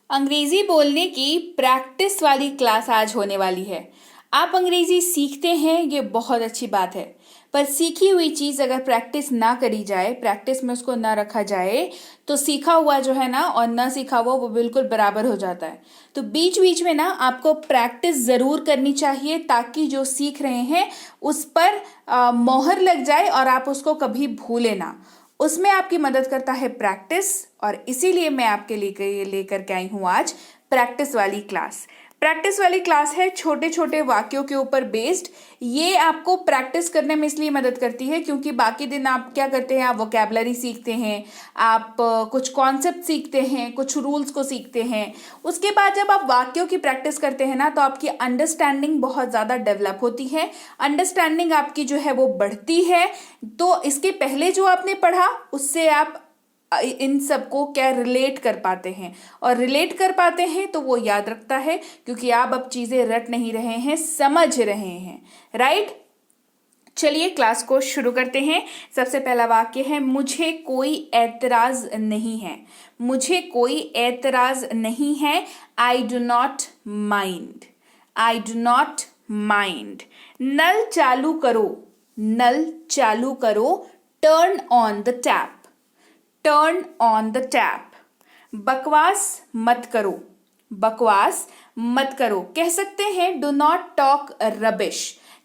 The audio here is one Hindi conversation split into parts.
अंग्रेजी बोलने की प्रैक्टिस वाली क्लास आज होने वाली है। आप अंग्रेजी सीखते हैं, ये बहुत अच्छी बात है, पर सीखी हुई चीज़ अगर प्रैक्टिस ना करी जाए, प्रैक्टिस में उसको ना रखा जाए, तो सीखा हुआ जो है ना और ना सीखा हुआ वो बिल्कुल बराबर हो जाता है। तो बीच बीच में ना आपको प्रैक्टिस ज़रूर करनी चाहिए ताकि जो सीख रहे हैं उस पर मोहर लग जाए और आप उसको कभी भूलें ना। उसमें आपकी मदद करता है प्रैक्टिस, और इसीलिए मैं आपके लिए लेकर के आई हूँ आज प्रैक्टिस वाली क्लास। प्रैक्टिस वाली क्लास है छोटे छोटे वाक्यों के ऊपर बेस्ड। ये आपको प्रैक्टिस करने में इसलिए मदद करती है क्योंकि बाकी दिन आप क्या करते हैं, आप वोकैबलरी सीखते हैं, आप कुछ कॉन्सेप्ट सीखते हैं, कुछ रूल्स को सीखते हैं। उसके बाद जब आप वाक्यों की प्रैक्टिस करते हैं ना तो आपकी अंडरस्टैंडिंग बहुत ज़्यादा डेवलप होती है, अंडरस्टैंडिंग आपकी जो है वो बढ़ती है। तो इसके पहले जो आपने पढ़ा उससे आप इन सबको क्या रिलेट कर पाते हैं, और रिलेट कर पाते हैं तो वो याद रखता है क्योंकि आप अब चीज़ें रट नहीं रहे हैं, समझ रहे हैं। राइट, चलिए क्लास को शुरू करते हैं। सबसे पहला वाक्य है, मुझे कोई ऐतराज नहीं है। मुझे कोई ऐतराज नहीं है। I do not mind. I do not mind. नल चालू करो। नल चालू करो। Turn on the tap. Turn on the tap. बकवास मत करो। बकवास मत करो। कह सकते हैं डू नॉट टॉक रबिश।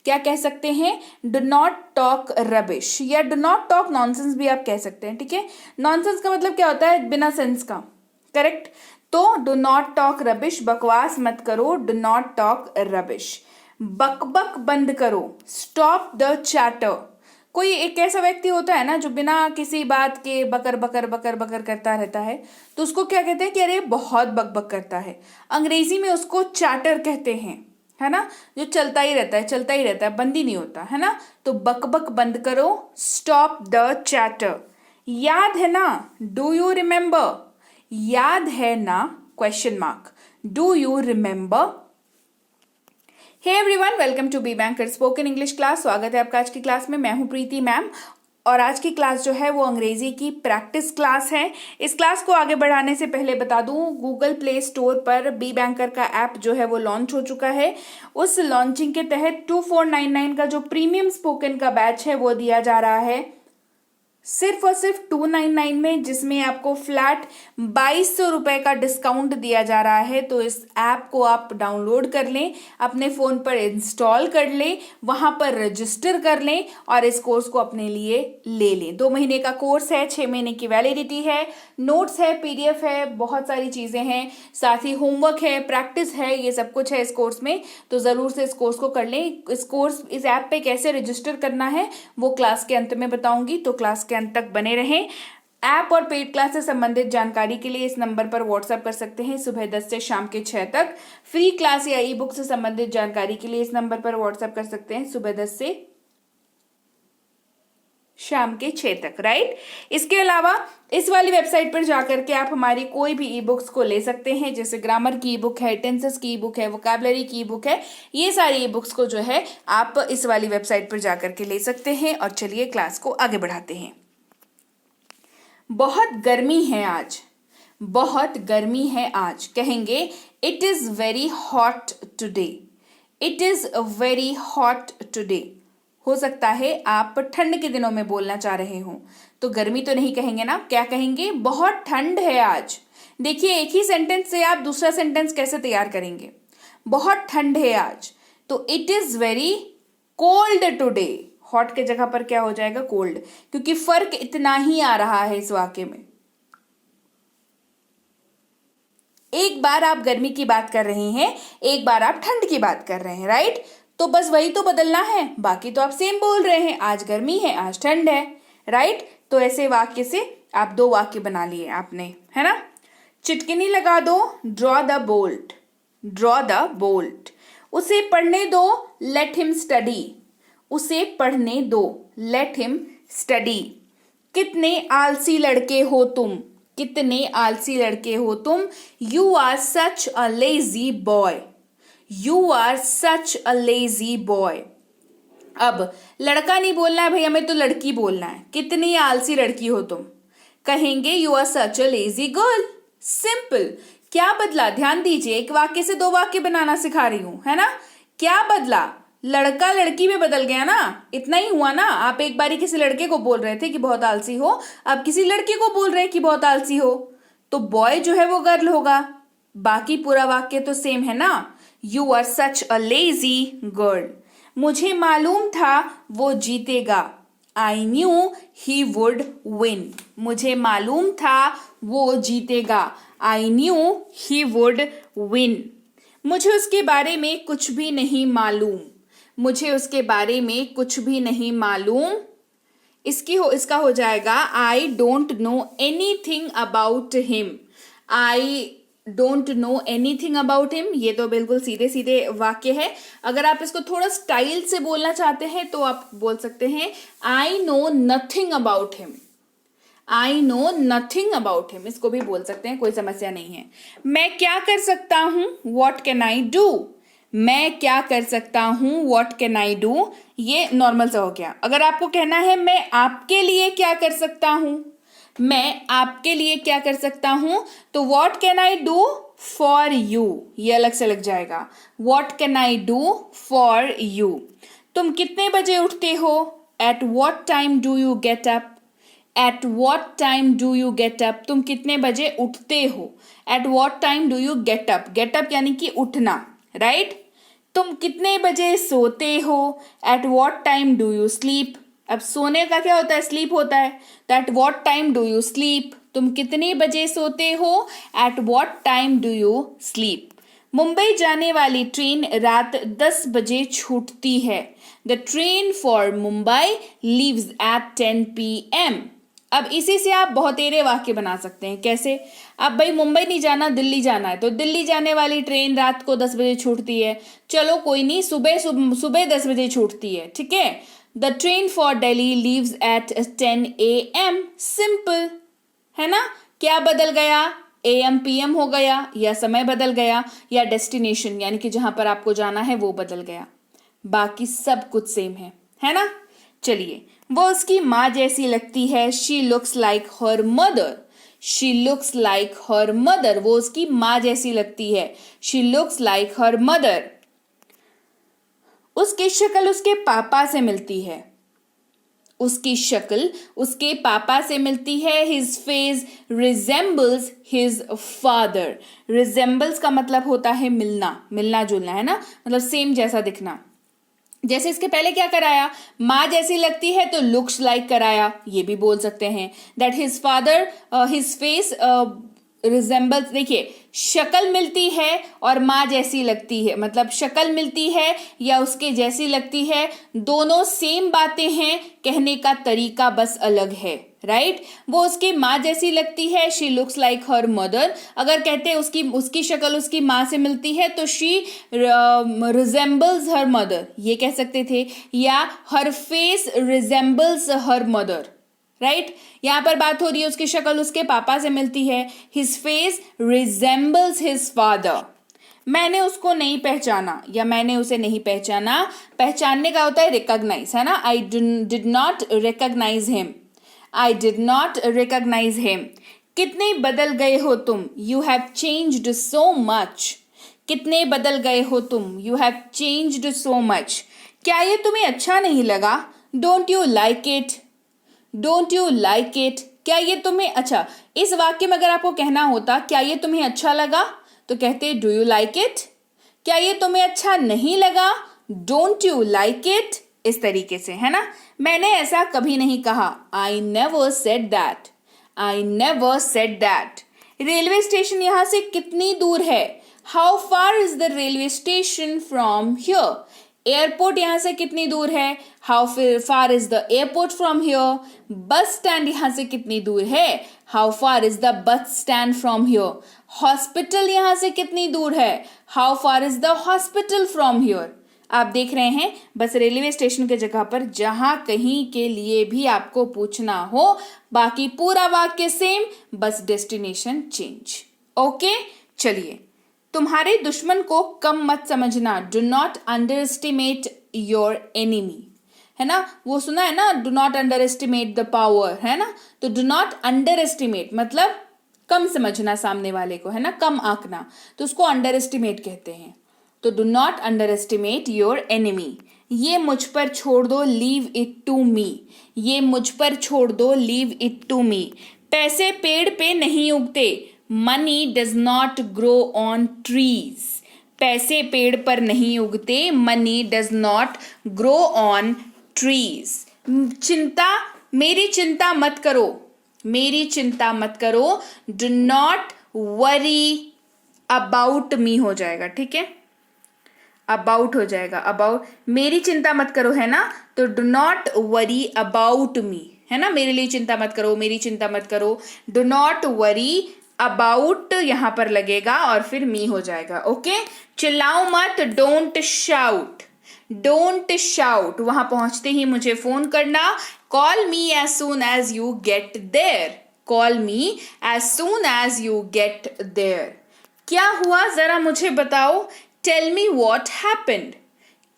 क्या कह सकते हैं? डू नॉट टॉक रबिश, या डू नॉट टॉक नॉनसेंस भी आप कह सकते हैं। ठीक है, नॉनसेंस का मतलब क्या होता है? बिना सेंस का। करेक्ट। तो डू नॉट टॉक रबिश, बकवास मत करो, डू नॉट टॉक रबिश। बकबक बंद करो। Stop the chatter. कोई एक ऐसा व्यक्ति होता है ना जो बिना किसी बात के बकर बकर बकर बकर करता रहता है, तो उसको क्या कहते हैं कि अरे बहुत बकबक करता है। अंग्रेजी में उसको चैटर कहते हैं, है ना, जो चलता ही रहता है, चलता ही रहता है, बंद ही नहीं होता है ना। तो बकबक बंद करो। Stop the chatter. याद है ना? Do you remember? याद है ना? Question mark. Do you remember? Hey everyone, welcome to be banker spoken English class. स्वागत है आपका आज की क्लास में। मैं हूं प्रीति मैम, और आज की क्लास जो है वो अंग्रेजी की प्रैक्टिस क्लास है। इस क्लास को आगे बढ़ाने से पहले बता दूं, गूगल प्ले स्टोर पर बी बैंकर का ऐप जो है वो लॉन्च हो चुका है। उस लॉन्चिंग के तहत 2499 का जो प्रीमियम स्पोकन का बैच है वो दिया जा रहा है सिर्फ और सिर्फ 299 में, जिसमें आपको फ्लैट 2200 रुपए का डिस्काउंट दिया जा रहा है। तो इस ऐप को आप डाउनलोड कर लें, अपने फ़ोन पर इंस्टॉल कर लें, वहाँ पर रजिस्टर कर लें और इस कोर्स को अपने लिए ले लें। 2 महीने का कोर्स है, 6 महीने की वैलिडिटी है, नोट्स है, PDF है, बहुत सारी चीज़ें हैं, साथ ही होमवर्क है, प्रैक्टिस है, ये सब कुछ है इस कोर्स में। तो ज़रूर से इस कोर्स को कर लें। इस ऐप पे कैसे रजिस्टर करना है वो क्लास के अंत में बताऊंगी, तो क्लास के अंत तक बने रहें। ऐप और पेड क्लास से संबंधित जानकारी के लिए इस नंबर पर व्हाट्सएप कर सकते हैं सुबह 10 से शाम के 6 तक। फ्री क्लास या ई बुक से संबंधित जानकारी के लिए इस नंबर पर व्हाट्सएप कर सकते हैं सुबह 10 से शाम के 6 तक। राइट, इसके अलावा इस वाली वेबसाइट पर जाकर के आप हमारी कोई भी ई बुक्स को ले सकते हैं, जैसे ग्रामर की ई बुक है, टेंसेस की ई बुक है, वोकैबलरी की ई बुक है। ये सारी ई बुक्स को जो है आप इस वाली वेबसाइट पर जाकर के ले सकते हैं। और चलिए क्लास को आगे बढ़ाते हैं। बहुत गर्मी है आज। बहुत गर्मी है आज। कहेंगे it is very hot today. It is very hot today. हो सकता है आप ठंड के दिनों में बोलना चाह रहे हो, तो गर्मी तो नहीं कहेंगे ना, क्या कहेंगे? बहुत ठंड है आज। देखिए, एक ही सेंटेंस से आप दूसरा सेंटेंस कैसे तैयार करेंगे? बहुत ठंड है आज, तो it is very cold today. Hot के जगह पर क्या हो जाएगा? कोल्ड, क्योंकि फर्क इतना ही आ रहा है इस वाक्य में। एक बार आप गर्मी की बात कर रहे हैं, एक बार आप ठंड की बात कर रहे हैं। राइट, तो बस वही तो बदलना है, बाकी तो आप सेम बोल रहे हैं। आज गर्मी है, आज ठंड है। राइट, तो ऐसे वाक्य से आप 2 वाक्य बना लिए आपने, है ना। चिटकिनी लगा दो। Draw the bolt. Draw the bolt. उसे पढ़ने दो। Let him study. उसे पढ़ने दो। Let him study. कितने आलसी लड़के हो तुम। कितने आलसी लड़के हो तुम। You are such a lazy boy. You are such a lazy boy. अब लड़का नहीं बोलना है भाई, हमें तो लड़की बोलना है। कितनी आलसी लड़की हो तुम। कहेंगे you are such a lazy girl. Simple. क्या बदला? ध्यान दीजिए, एक वाक्य से दो वाक्य बनाना सिखा रही हूं, है ना। क्या बदला? लड़का लड़की में बदल गया ना, इतना ही हुआ ना। आप एक बारी किसी लड़के को बोल रहे थे कि बहुत आलसी हो, अब किसी लड़की को बोल रहे हैं कि बहुत आलसी हो, तो बॉय जो है वो गर्ल होगा। बाकी पूरा वाक्य तो सेम है ना। You are such a lazy girl. मुझे मालूम था वो जीतेगा। I knew he would win. मुझे मालूम था वो जीतेगा। I knew he would win. मुझे उसके बारे में कुछ भी नहीं मालूम। मुझे उसके बारे में कुछ भी नहीं मालूम। इसका हो जाएगा I don't know anything about him. I don't know anything about him. ये तो बिल्कुल सीधे सीधे वाक्य है। अगर आप इसको थोड़ा स्टाइल से बोलना चाहते हैं तो आप बोल सकते हैं I know nothing about him. I know nothing about him, इसको भी बोल सकते हैं, कोई समस्या नहीं है। मैं क्या कर सकता हूं? What can I do. मैं क्या कर सकता हूं? What can I do. ये नॉर्मल सा हो गया। अगर आपको कहना है मैं आपके लिए क्या कर सकता हूं, मैं आपके लिए क्या कर सकता हूं, तो what can I do for you, ये अलग से लग जाएगा। What can I do for you. तुम कितने बजे उठते हो? At what time do you get up. At what time do you get up. तुम कितने बजे उठते हो? At what time do you get up. Get up यानी कि उठना, राइट। तुम कितने बजे सोते हो? At what time do you sleep. अब सोने का क्या होता है? स्लीप होता है। तो at what time do you sleep. तुम कितने बजे सोते हो? At what time do you sleep. Mumbai जाने वाली ट्रेन रात 10 बजे छूटती है। The train for Mumbai leaves at 10 PM। अब इसी से आप बहुतेरे वाक्य बना सकते हैं। कैसे? अब भाई मुंबई नहीं जाना, दिल्ली जाना है, तो दिल्ली जाने वाली ट्रेन रात को 10 बजे छूटती है। चलो कोई नहीं, सुबह 10 बजे छूटती है, ठीक है। The train for Delhi leaves at 10 AM। Simple है ना। क्या बदल गया? AM PM हो गया, या समय बदल गया, या डेस्टिनेशन यानी कि जहां पर आपको जाना है वो बदल गया। बाकी सब कुछ सेम है ना। चलिए, वो उसकी माँ जैसी लगती है। She looks like her mother. She looks like her mother. वो उसकी माँ जैसी लगती है। She looks like her mother. उसकी शक्ल उसके पापा से मिलती है। उसकी शक्ल उसके पापा से मिलती है। His face resembles his father. Resembles का मतलब होता है मिलना, मिलना जुलना, है ना, मतलब सेम जैसा दिखना। जैसे इसके पहले क्या कराया? माँ जैसी लगती है तो लुक्स लाइक कराया, ये भी बोल सकते हैं। That his father his face resembles. देखिए, शक्ल मिलती है और माँ जैसी लगती है, मतलब शक्ल मिलती है या उसके जैसी लगती है, दोनों सेम बातें हैं, कहने का तरीका बस अलग है, राइट। वो उसकी माँ जैसी लगती है। She looks like her mother. अगर कहते हैं उसकी शक्ल उसकी माँ से मिलती है तो शी रिजेंबल्स हर मदर, ये कह सकते थे, या her face resembles her mother, right. यहां पर बात हो रही है उसकी शक्ल उसके पापा से मिलती है। His face resembles his father. मैंने उसको नहीं पहचाना या मैंने उसे नहीं पहचाना। पहचानने का होता है रिकॉग्नाइज, है ना। I did not recognise him. I did not recognise him. कितने बदल गए हो तुम? You have changed so much. कितने बदल गए हो तुम? You have changed so much. क्या ये तुम्हें अच्छा नहीं लगा? Don't you like it. Don't you like it. क्या ये तुम्हें अच्छा, इस वाक्य में अगर आपको कहना होता क्या ये तुम्हें अच्छा लगा, तो कहते डू यू लाइक इट। क्या ये तुम्हें अच्छा नहीं लगा? Don't you like it. इस तरीके से, है ना। मैंने ऐसा कभी नहीं कहा। I never said that. I never said that. Railway station यहां से कितनी दूर है? How far is the railway station from here. Airport यहां से कितनी दूर है? How far is the airport from here. Bus stand यहां से कितनी दूर है? How far is the bus stand from here. Hospital यहां से कितनी दूर है? How far is the hospital from here. आप देख रहे हैं, बस रेलवे स्टेशन के जगह पर जहां कहीं के लिए भी आपको पूछना हो, बाकी पूरा वाक्य सेम, बस डेस्टिनेशन चेंज। ओके, चलिए। तुम्हारे दुश्मन को कम मत समझना। Do not under estimate your enemy, है ना। वो सुना है ना, do not under estimate the power, है ना। तो डू नॉट अंडर एस्टिमेट मतलब कम समझना सामने वाले को, है ना, कम आंकना, तो उसको अंडर एस्टिमेट कहते हैं। तो do not under estimate your enemy. ये मुझ पर छोड़ दो, लीव इट टू मी। ये मुझ पर छोड़ दो, लीव इट टू मी। पैसे पेड़ पे नहीं उगते, money does not grow on trees. पैसे पेड़ पर नहीं उगते, money does not grow on trees. चिंता, मेरी चिंता मत करो, मेरी चिंता मत करो, do not worry about me हो जाएगा, ठीक है, अबाउट हो जाएगा, अबाउट, मेरी चिंता मत करो है ना, तो do not worry about me, है ना, मेरे लिए चिंता मत करो, मेरी चिंता मत करो, डू नॉट वरी अबाउट यहां पर लगेगा और फिर मी हो जाएगा। ओके, चिल्लाओ मत, डोंट शाउट, डोंट शाउट, वहां पहुंचते ही मुझे फोन करना, call me as soon as you get there, call me as soon as you get there. क्या हुआ जरा मुझे बताओ, टेल मी व्हाट हैपेंड।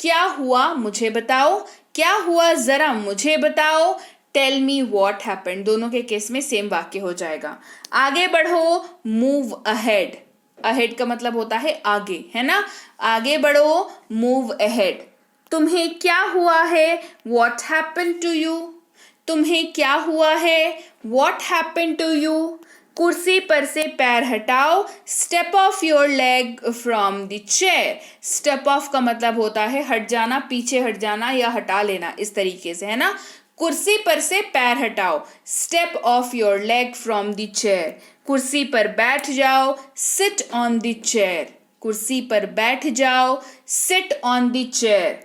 क्या हुआ मुझे बताओ, क्या हुआ जरा मुझे बताओ, टेल मी व्हाट हैपेंड। दोनों के केस में सेम वाक्य हो जाएगा। आगे बढ़ो, मूव अहेड। अहेड का मतलब होता है आगे, है ना, आगे बढ़ो, मूव अहेड। तुम्हें क्या हुआ है, व्हाट हैपेंड टू यू। तुम्हें क्या हुआ है, व्हाट हैपेंड टू यू। कुर्सी पर से पैर हटाओ, step of your leg from the chair. Step of का मतलब होता है हट जाना, पीछे हट जाना या हटा लेना, इस तरीके से, है ना। कुर्सी पर से पैर हटाओ, step of your leg from the chair. कुर्सी पर बैठ जाओ, सिट ऑन द चेयर। कुर्सी पर बैठ जाओ, सिट ऑन द चेयर।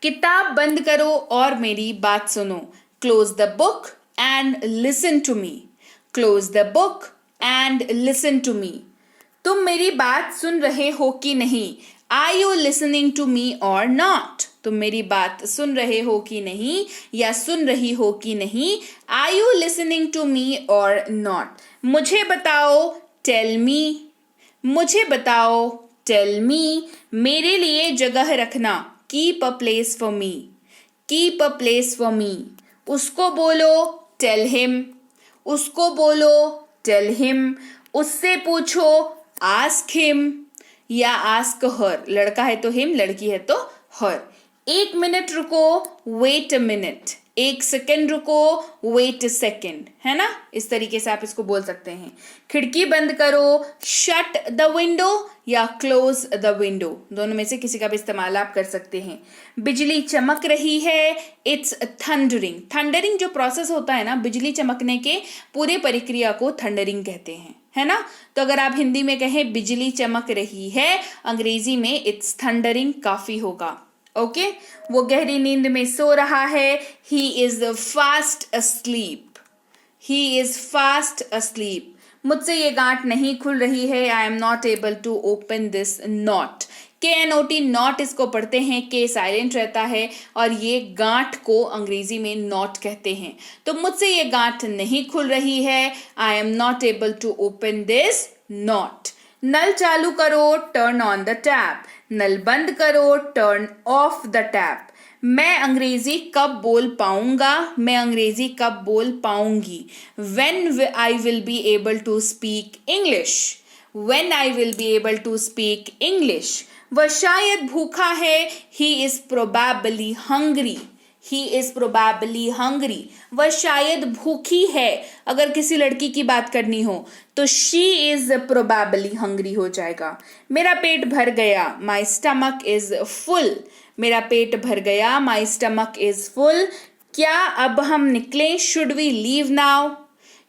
किताब बंद करो और मेरी बात सुनो, close the book and listen to me. Close the book and listen to me. तुम मेरी बात सुन रहे हो कि नहीं, are you listening to me और नॉट। तुम मेरी बात सुन रहे हो कि नहीं या सुन रही हो कि नहीं, are you listening to me और नॉट। मुझे बताओ, टेल मी। मुझे बताओ, टेल मी। मेरे लिए जगह रखना, keep a place for me. Keep a place for me. उसको बोलो, टेल हिम। उसको बोलो, टेल हिम। उससे पूछो, आस्क हिम या आस्क हर। लड़का है तो हिम, लड़की है तो हर। 1 मिनट रुको, वेट अ मिनट। 1 सेकेंड रुको, वेट अ सेकेंड, है ना, इस तरीके से आप इसको बोल सकते हैं। खिड़की बंद करो, शट द विंडो या क्लोज द विंडो, दोनों में से किसी का भी इस्तेमाल आप कर सकते हैं। बिजली चमक रही है, इट्स थंडरिंग। थंडरिंग जो प्रोसेस होता है ना, बिजली चमकने के पूरे प्रक्रिया को थंडरिंग कहते हैं, है ना। तो अगर आप हिंदी में कहें बिजली चमक रही है, अंग्रेजी में इट्स थंडरिंग काफी होगा। ओके, वो गहरी नींद में सो रहा है, he is fast asleep. He is fast asleep. मुझसे ये गांठ नहीं खुल रही है, I am not able to open this knot. KNOT knot इसको पढ़ते हैं, के साइलेंट रहता है और ये गांठ को अंग्रेजी में नॉट कहते हैं। तो मुझसे ये गांठ नहीं खुल रही है, I am not able to open this knot. नल चालू करो, टर्न ऑन द टैप। नल बंद करो, टर्न ऑफ द टैप। मैं अंग्रेजी कब बोल पाऊंगा, मैं अंग्रेजी कब बोल पाऊंगी। When I will be able to speak English. When I will be able to speak English. वह शायद भूखा है, he is probably hungry. He is probably hungry. वह शायद भूखी है, अगर किसी लड़की की बात करनी हो तो she is probably hungry हो जाएगा। मेरा पेट भर गया, my stomach is full. मेरा पेट भर गया, my stomach is full. क्या अब हम निकलें, should we leave now?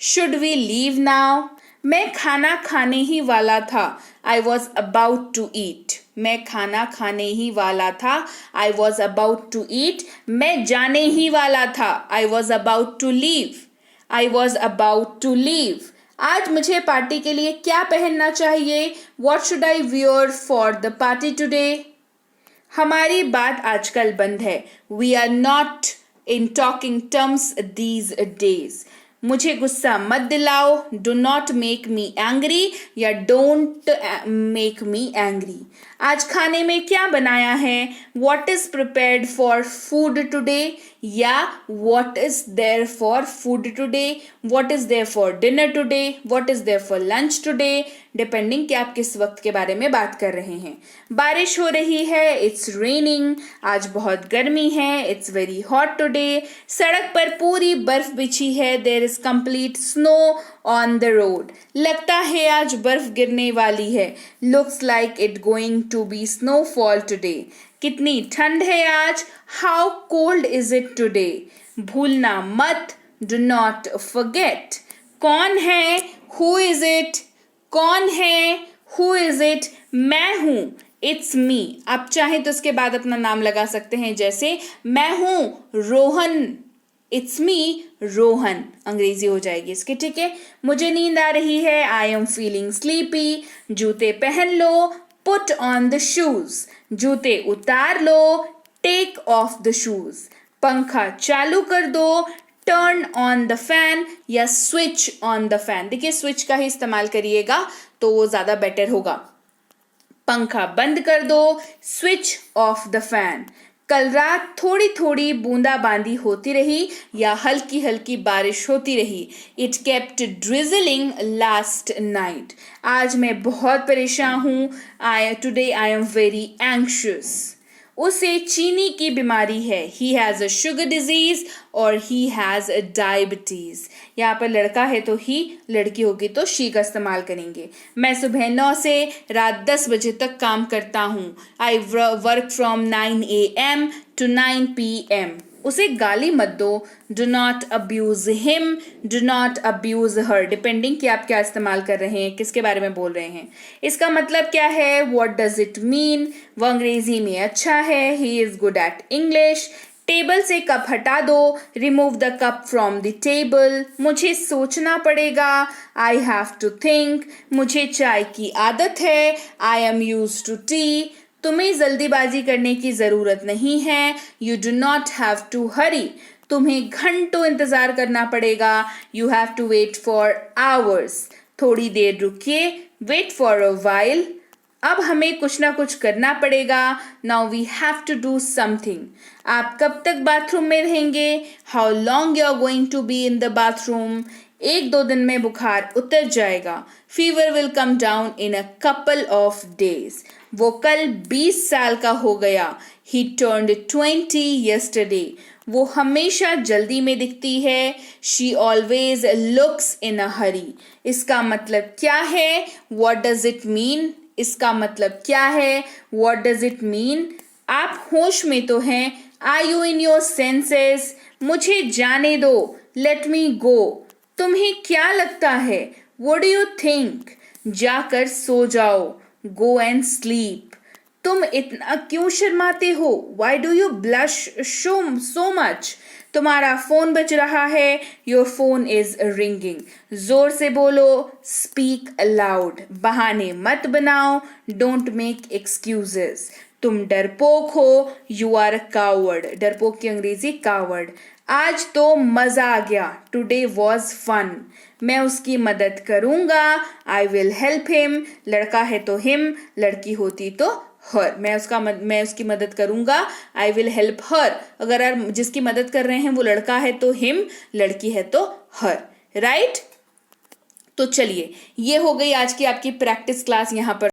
Should we leave now? मैं खाना खाने ही वाला था, I was about to eat. मैं खाना खाने ही वाला था, I was about to eat. मैं जाने ही वाला था, I was about to leave. I was about to leave. आज मुझे पार्टी के लिए क्या पहनना चाहिए, What should I wear for the party today? हमारी बात आजकल बंद है, We are not in talking terms these days. मुझे गुस्सा मत दिलाओ, do not make me angry या डोंट मेक मी एंग्री। आज खाने में क्या बनाया है, what is prepared for food today या what is there for food today, what is there for dinner today, what is there for lunch today, depending कि आप किस वक्त के बारे में बात कर रहे हैं। बारिश हो रही है, इट्स रेनिंग। आज बहुत गर्मी है, इट्स वेरी हॉट टुडे। सड़क पर पूरी बर्फ बिछी है, there is complete snow on the road. लगता है आज बर्फ गिरने वाली है, looks like it going to be snowfall today. कितनी ठंड है आज, how cold is it today. भूलना मत, डू नॉट फॉरगेट। कौन है, हु इज इट। कौन है, हु इज इट। मैं हूं, इट्स मी। आप चाहें तो उसके बाद अपना नाम लगा सकते हैं, जैसे मैं हूं रोहन, इट्स मी रोहन, अंग्रेजी हो जाएगी इसकी, ठीक है। मुझे नींद आ रही है, आई एम फीलिंग स्लीपी। जूते पहन लो, पुट ऑन द शूज। जूते उतार लो, टेक ऑफ द शूज। पंखा चालू कर दो, टर्न ऑन द फैन या स्विच ऑन द फैन। देखिए स्विच का ही इस्तेमाल करिएगा तो वो ज्यादा बेटर होगा। पंखा बंद कर दो, स्विच ऑफ द फैन। कल रात थोड़ी थोड़ी बूंदाबांदी होती रही या हल्की हल्की बारिश होती रही। It kept drizzling last night. आज मैं बहुत परेशान हूँ, today I am very anxious. उसे चीनी की बीमारी है, he has a sugar disease और ही हैज़ अ डायबिटीज। यहाँ पर लड़का है तो ही, लड़की होगी तो शी का इस्तेमाल करेंगे। मैं सुबह 9 से रात 10 बजे तक काम करता हूँ। I work from 9 AM to 9 PM। उसे गाली मत दो, do not abuse him, do not abuse her, depending कि आप क्या इस्तेमाल कर रहे हैं, किसके बारे में बोल रहे हैं। इसका मतलब क्या है, व्हाट डज इट मीन। वो अंग्रेजी में अच्छा है, he is good at English. Table से कप हटा दो, remove the cup from the table. मुझे सोचना पड़ेगा, आई हैव टू थिंक। मुझे चाय की आदत है, I am used to tea. तुम्हें जल्दीबाजी करने की जरूरत नहीं है, you do not have to hurry. तुम्हें घंटों इंतजार करना पड़ेगा, you have to wait for hours. थोड़ी देर रुकिए, वेट फॉर अ वाइल। अब हमें कुछ ना कुछ करना पड़ेगा, now we have to do something. आप कब तक बाथरूम में रहेंगे, how long you are going to be in the bathroom. 1-2 दिन में बुखार उतर जाएगा, fever will come down in a couple of days. वो कल 20 साल का हो गया, ही टर्न्ड 20 yesterday। वो हमेशा जल्दी में दिखती है, शी ऑलवेज लुक्स इन अ हरी। इसका मतलब क्या है, व्हाट डज इट मीन। इसका मतलब क्या है, व्हाट डज इट मीन। आप होश में तो हैं, are you in your senses. मुझे जाने दो, लेट मी गो। तुम्हें क्या लगता है, व्हाट डू यू थिंक। जाकर सो जाओ, गो एंड स्लीप। तुम इतना क्यों शर्माते हो, why do you blush so much. तुम्हारा फोन बज रहा है, योर फोन इज रिंगिंग। जोर से बोलो, स्पीक अलाउड। बहाने मत बनाओ, डोंट मेक एक्सक्यूजेस। तुम डरपोक हो, यू आर अ कावर्ड। डरपोक की अंग्रेजी कावर्ड। आज तो मजा आ गया, टुडे वॉज फन। मैं उसकी मदद करूंगा, आई विल हेल्प हिम। लड़का है तो हिम, लड़की होती तो हर। मैं उसकी मदद करूंगा, आई विल हेल्प हर। अगर आप जिसकी मदद कर रहे हैं वो लड़का है तो हिम, लड़की है तो हर, राइट। तो चलिए, ये हो गई आज की आपकी प्रैक्टिस क्लास। यहाँ पर